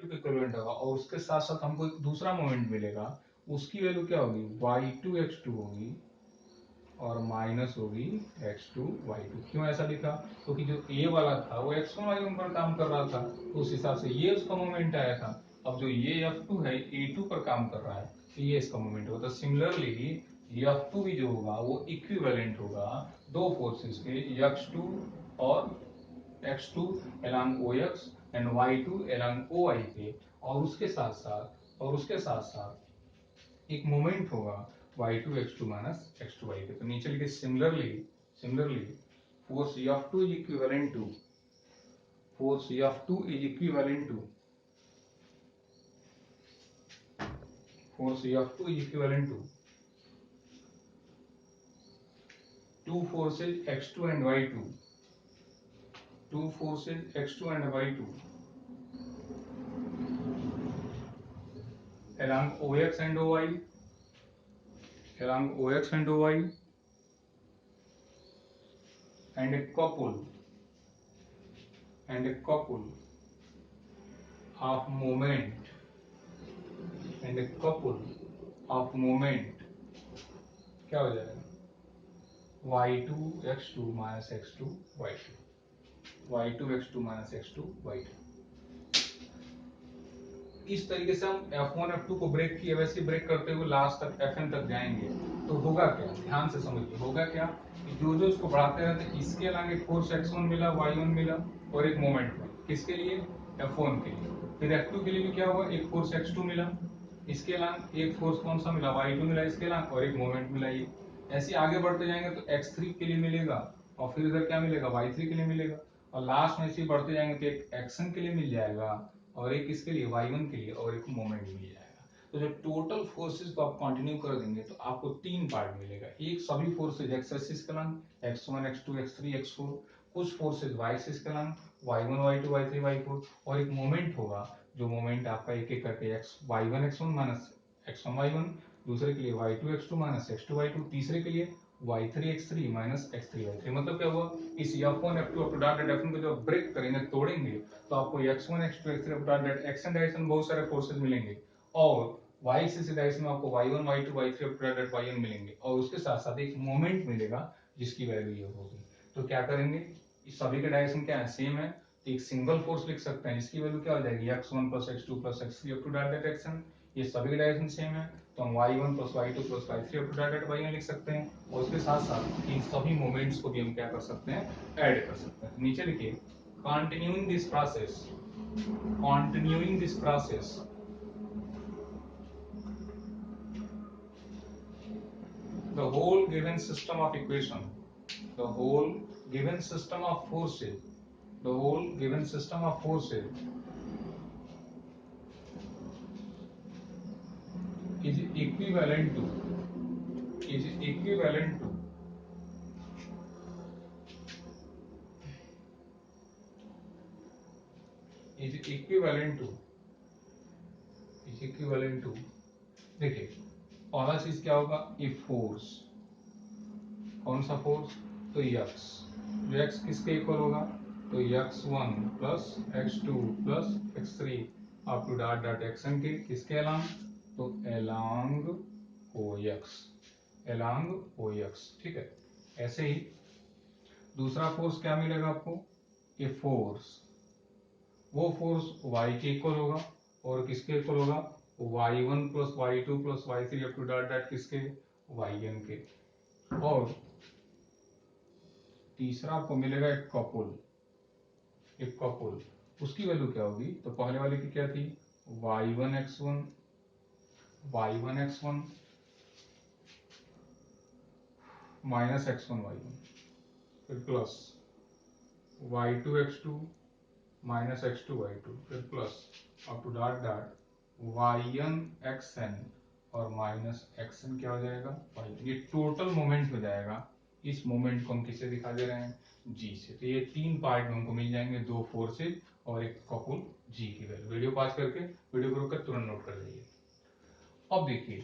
F2 के equivalent होगा और उसके साथ साथ हमको एक दूसरा मोमेंट मिलेगा, उसकी वैल्यू क्या होगी, y2x2 होगी और माइनस होगी x2y2। क्यों ऐसा लिखा, क्योंकि जो a वाला था वो x1 y1 पर काम कर रहा था, तो उस हिसाब से ये उसका मोमेंट आया था। अब जो ये F2 है A2 पर काम कर रहा है, तो ये इसका मोमेंट होगा। तो सिमिलरली F2 भी जो होगा वो इक्विवेलेंट होगा दो फोर्सेस के, x2 और x2 along OX and y2 along OY के, और उसके साथ साथ एक मोमेंट होगा y2 x2 minus x2 y के। तो नीचे लिखे similarly force F2 is equivalent to force F2 is equivalent to force F2 is equivalent to two forces x2 and y2, two forces x2 and y2 along OX and OY, along OX and OY, and a couple of moment and a couple of moment क्या हो जाएगा, y2 x2 minus x2 y2, y2 x2 minus x2 y2। इस तरीके से हम F1 F2 को break किए, वैसे ब्रेक करते हुए लास्ट तक Fn तक जाएंगे। तो होगा क्या, ध्यान से समझिए, होगा क्या कि जो जो इसको बढ़ाते रहते, इसके अलग एक फोर्स x1 मिला, y1 मिला और एक मोमेंट मिला, किसके लिए, F1 के लिए। फिर F2 के लिए भी क्या हुआ, एक फोर्स x2 मिला, इसके अलग एक फोर्स कौन सा मिला, y2 मिला इसके अलग, और एक मोमेंट मिला। ये ऐसे आगे बढ़ते जाएंगे तो x3 के लिए मिलेगा, और फिर इधर क्या मिलेगा, y3 के लिए मिलेगा, और लास्ट में ऐसे बढ़ते जाएंगे तो एक एक्शन के लिए मिल जाएगा और एक इसके लिए y1 के लिए, और एक मोमेंट मिल जाएगा। तो जो टोटल फोर्सेस को आप कंटिन्यू कर देंगे तो आपको तीन पार्ट मिलेगा। एक सभी फोर्सेज एक्स एक्सिस के अलग, x1 x2 x3 x4, कुछ फोर्सेज y एक्सिस के अलग, y1 y2 y3 y4, और एक मोमेंट होगा जो मोमेंट आपका एक एक करके y1 x1 minus x1 y1, दूसरे के लिए y2 x2 minus x2 y2, तीसरे के लिए y3 x3 minus x3 y3। मतलब क्या हुआ, इस F1 F2 up to dot Fn को जब ब्रेक करेंगे, तोड़ेंगे, तो आपको x1 x2 x3 up to dot x and direction बहुत सारे फोर्सेज मिलेंगे, और y एक्सिस की डायरेक्शन में आपको y1 y2 y3 up to dot yn मिलेंगे, और उसके साथ साथ एक मोमेंट मिलेगा जिसकी वैल्यू ये होगी। तो क्या करेंगे, इस सभी के डायरेक्शन क्या है, सेम है, तो एक सिंगल फोर्स लिख सकते हैं जिसकी वैल्यू क्या हो जाएगी, x1 plus x2 plus x3 up to dot xn। ये सभी के डायरेक्शन सेम है, तो हम y1 plus y2 plus y3 up to dot yn लिख सकते हैं, और उसके साथ साथ इन सभी मोमेंट्स को भी हम क्या कर सकते हैं, ऐड कर सकते हैं। नीचे लिखिए, continuing this process, continuing this process, the whole given system of equation, the whole given system of forces, the whole given system of forces is equivalent to, is equivalent to is equivalent to is equivalent to देखिए, पहला चीज क्या होगा, ये force, कौन सा force, तो x, जो x किसके इक्वल होगा, तो x1 plus x2 plus x3 up to dot dot xn के, किसके अलॉन्ग, तो along OX, along OX, ठीक है। ऐसे ही दूसरा फोर्स क्या मिलेगा आपको, ये फोर्स, वो फोर्स y के इक्वल होगा, और किसके इक्वल होगा, y1 plus y2 plus y3 up to dot dot किसके, yn के। और तीसरा आपको मिलेगा एक कपल, एक कपल, उसकी वैल्यू क्या होगी, तो पहले वाले की क्या थी, y1 x1 minus x1 y1, फिर plus y2 x2 minus x2 y2, फिर plus up to dot dot yn xn और माइनस xn क्या हो जाएगा, y। ये टोटल मोमेंट हो जाएगा। इस मोमेंट को हम किसे दिखा दे रहे हैं, g से। तो ये तीन पार्ट में हमको मिल जाएंगे, दो फोर्सेज और एक कपल g की वैल्यू। वीडियो पास करके, वीडियो को रोक कर तुरंत नोट कर लीजिए। अब देखिए,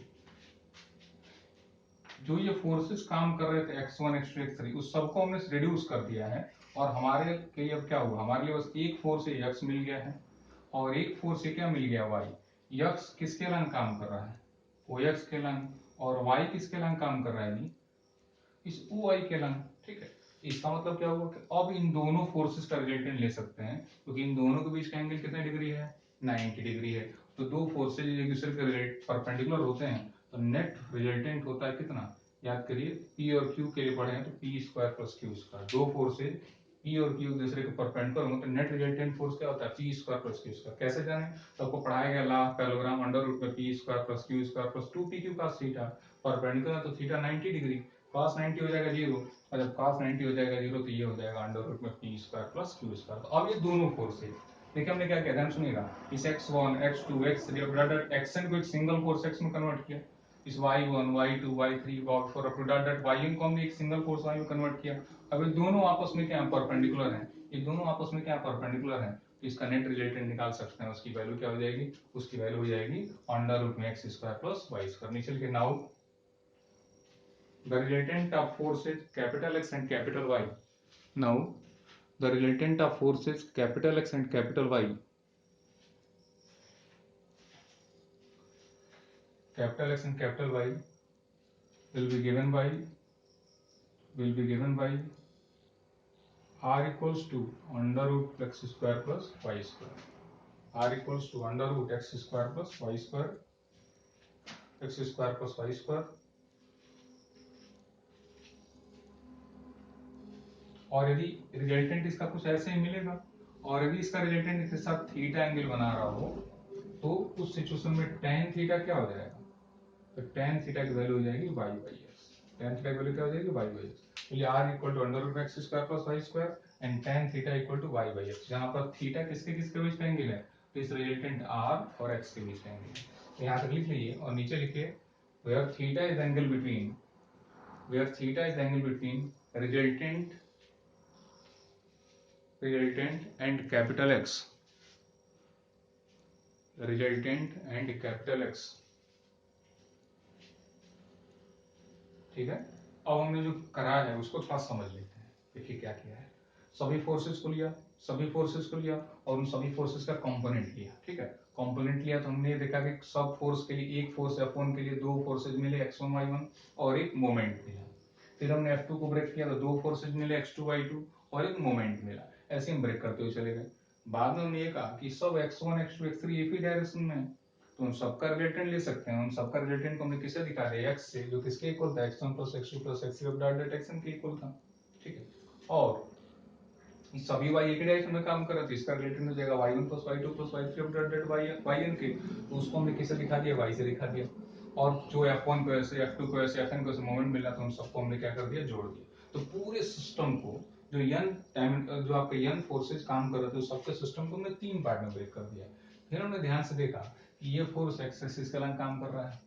जो ये फोर्सेस काम कर रहे थे x1 x2 x3, उस सबको हमने रिड्यूस कर दिया है, और हमारे के लिए अब क्या हुआ, हमारे लिए बस एक फोर्स x मिल गया है, और एक फोर्स ये क्या मिल गया वाई, यक्स किसके लंग काम कर रहा है, ओ यक्स के लंग, और वाई किसके लंग काम कर रहा है, इस ओ आई के लंग। ठीक है, इसका मतलब क्या हुआ कि अब इन दोनों फोर्सेस का रिजल्टेंट ले सकते हैं, क्योंकि इन दोनों के बीच का एंगल कितने डिग्री है, 90 डिग्री है। तो दो फोर्सेज एक दूसरे के परपेंडिकुलर होते हैं, तो नेट रिजल्टेंट होता है कितना, याद करिए पी और क्यू के लिए पढ़े हैं तो P square plus Q square. दो फोर्सेज पी और क्यू दूसरे के परपेंडिकुलर होंगे तो नेट रिजल्टेंट फोर्स क्या होता है, P square plus Q square. कैसे जाने, तो आपको पढ़ाया गया ला पैरेललोग्राम अंडर रूट में P square plus Q square plus 2pq cos theta, perpendicular तो थीटा 90 डिग्री, cos 90 हो जाएगा जीरो, और जब cos 90 हो जाएगा जीरो तो ये हो जाएगा अंडर रूट में P square plus Q square. तो अब ये दोनों फोर्स है, देखिए हमने क्या किया, ध्यान सुनिएगा, इस x1 x2 x3 अब डॉट xn को एक सिंगल फोर्स x में कन्वर्ट किया, इस y1 y2 y3 y4 अब डॉट डॉट yn को हमने एक सिंगल फोर्स y में कन्वर्ट किया। अब ये दोनों आपस में क्या परपेंडिकुलर हैं, ये दोनों आपस में क्या परपेंडिकुलर हैं, तो इसका नेट रिजल्टेंट निकाल सकते हैं, उसकी वैल्यू क्या हो जाएगी, उसकी वैल्यू हो जाएगी अंडर रूट में x square plus y square. नीचे लिखे now the resultant of forces capital X and capital Y. Now the resultant of forces capital X and capital Y. Capital X and capital Y will be given by R equals to under root x square plus y square. R equals to under root x square plus y square, x square plus y square. और यदि resultant इसका कुछ ऐसे ही मिलेगा, और यदि इसका resultant इसके साथ थीटा एंगल बना रहा हो, तो उस सिचुएशन में tan थीटा क्या हो जाएगा, तो tan थीटा की वैल्यू हो जाएगी y by x। tan theta की वैल्यू क्या हो जाएगी y by x। तो ये r equal to under root x square plus y square and tan theta equal to y by x, जहां पर थीटा किसके किसके बीच का एंगल है, तो इस रिजल्टेंट r और x के बीच का एंगल है। तो यहां तक लिख लीजिए और नीचे लिखिए where theta is angle between resultant and capital X, resultant and capital X। ठीक है, अब हमने जो करा है उसको थोड़ा समझ लेते हैं। देखिए क्या किया है, सभी फोर्सेस को लिया और उन सभी फोर्सेस का कंपोनेंट लिया। ठीक है, कंपोनेंट लिया तो हमने ये देखा कि सब फोर्स के लिए एक फोर्स F1 के लिए दो फोर्सेज मिले x1 y1 और एक मोमेंट मिला। फिर हमने F2 को ब्रेक किया तो दो फोर्सेज मिले x2 y2 और एक मोमेंट मिला। ऐसे हम ब्रेक करते हुए चले गए। बाद में हमने ये कहा कि सब x1 x2 x3 एक ही डायरेक्शन में है, तो उन सबका रिलेटेंट ले सकते हैं। उन सबका रिलेटेंट को हमने किसे दिखा रहे हैं, x से, जो किसके इक्वल था, x1 plus x2 plus x3 dot dot xn के इक्वल था। ठीक है, और सभी y एक ही डायरेक्शन में काम कर रहे थे, इसका रिलेटेंट हो जाएगा y1 plus y2 plus y3 dot dot yn के, तो उसको हमने किसे दिखा दिया, y से दिखा दिया। और जो F1 को ऐसे F2 को ऐसे Fn को ऐसे मोमेंट मिला तो उन सबको हमने क्या कर दिया, जोड़ दिया। तो पूरे सिस्टम को जो जो आपके n फोर्सेज काम कर रहे थे सबके सिस्टम को हमने तीन पार्ट में ब्रेक कर दिया। फिर हमने ध्यान से देखा कि ये फोर्स एक्स एक्सिस के अलग काम कर रहा है,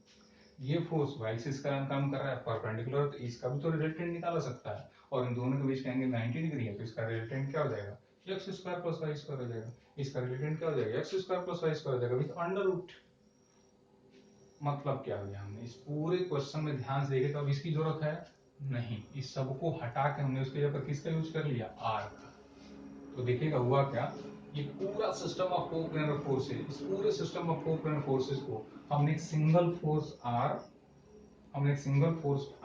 ये फोर्स वाई एक्सिस का काम कर रहा है परपेंडिकुलर, तो इसका भी तो रिजल्टेंट निकाला सकता है। और इन दोनों के बीच का एंगल 90 डिग्री है, तो इसका रिजल्टेंट क्या हो जाएगा, x square plus y square हो जाएगा। इसका रिजल्टेंट क्या हो जाएगा, x square plus y square हो जाएगा विद अंडर रूट। मतलब क्या हो गया, हमने इस पूरे क्वेश्चन में ध्यान से देखे तो अब इसकी जरूरत है नहीं, इस सबको हटा के हमने उसके जगह पर किसका यूज कर लिया, आर का। तो देखिएगा हुआ क्या, ये पूरा सिस्टम ऑफ कोप्लेनर फोर्सेस, इस पूरे सिस्टम ऑफ कोप्लेनर फोर्सेस को हमने एक सिंगल फोर्स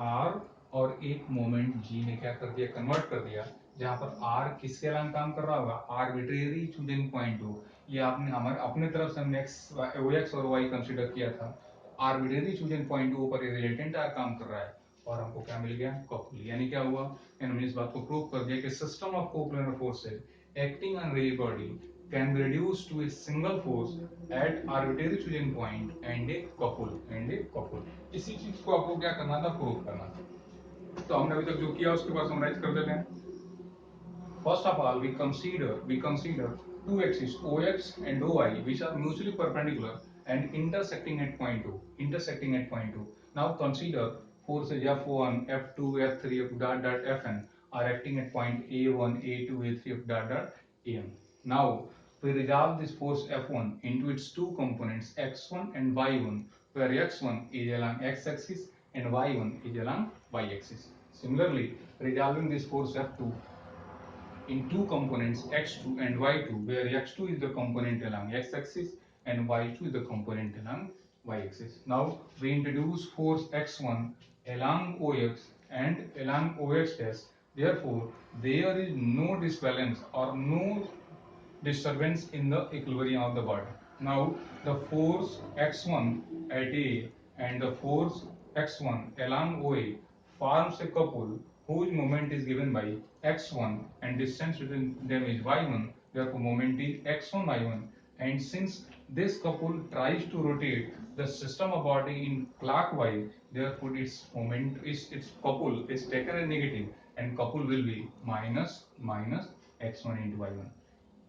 आर, और एक मोमेंट जी में क्या कर दिया, कन्वर्ट कर दिया। जहां पर आर किसके अलावा काम कर रहा होगा, आर्बिट्रेरी चूजिंग पॉइंट हो, ये आपने हमारे अपने तरफ से हमने एक्स और वाई कंसीडर किया था। आर्बिट्रेरी चूजिंग पॉइंट हो पर रिलेटेंट आर काम कर रहा है और हमको क्या मिल गया, कपल। यानी क्या हुआ, हमने इस बात को प्रूव कर दिया कि system of coplanar forces acting on real body can be reduced to a single force at arbitrary choosing point and a couple। इसी चीज को आपको क्या करना था, प्रूव करना था। तो हमने अभी तक जो किया उसके बाद समराइज कर देते हैं। First of all, we consider two axes OX and OY which are mutually perpendicular and intersecting at point 2. Now consider forces F1, F2, F3 of dot dot Fn are acting at point A1, A2, A3 of dot dot Am. Now we resolve this force F1 into its two components x1 and y1, where x1 is along x-axis and y1 is along y-axis. Similarly, resolving this force F2 in two components x2 and y2, where x2 is the component along x-axis and y2 is the component along y-axis. Now we introduce force x1 along OX and along OX dash. Therefore, there is no disbalance or no disturbance in the equilibrium of the body. Now, the force x1 at A and the force x1 along OA forms a couple whose moment is given by x1 and distance between them is y1. Therefore, moment is x1 y1. And since this couple tries to rotate the system of body in clockwise, therefore its moment is its couple is taken as negative, and couple will be minus x1 into y1.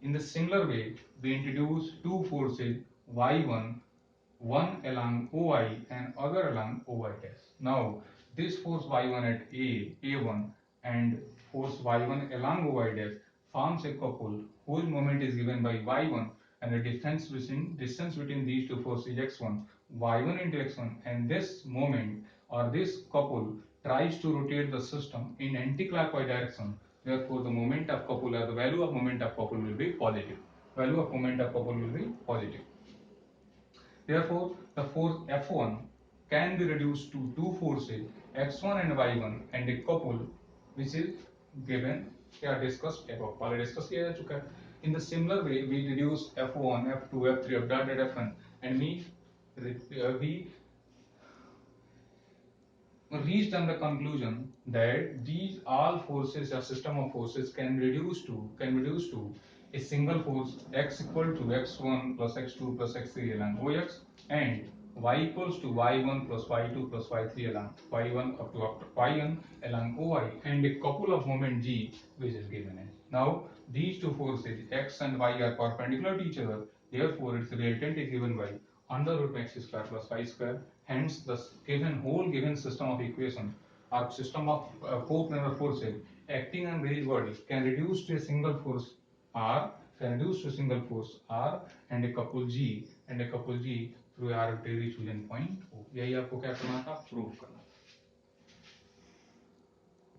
In the similar way, we introduce two forces y1, one along OI and other along OI dash. Now, this force y1 at A1 and force y1 along OI dash forms a couple whose moment is given by y1, and the distance between these two forces is x1, y1 into x1, and this moment or this couple tries to rotate the system in anti-clockwise direction. Therefore, the moment of couple or the value of moment of couple will be positive. Value of moment of couple will be positive. Therefore, the force F1 can be reduced to two forces x1 and y1 and a couple which is given या discussed above. पहले discuss किया जा चुका है. In the similar way, we reduce F1, F2, F3, F dot at Fn, and we reached on the conclusion that these all forces or system of forces can reduce to a single force x equal to x1 plus x2 plus x3 along OX and y equals to y1 plus y2 plus y3 along y1 up to yn along OI and a couple of moment g which is given as. Now these two forces x and y are perpendicular to each other, therefore its resultant is given by under root x square plus y square. Hence, the given system of equation or system of coplanar forces acting on various bodies can reduce to a single force R, and a couple G through arbitrary fusion point O. यही आपको क्या करना था, prove करना.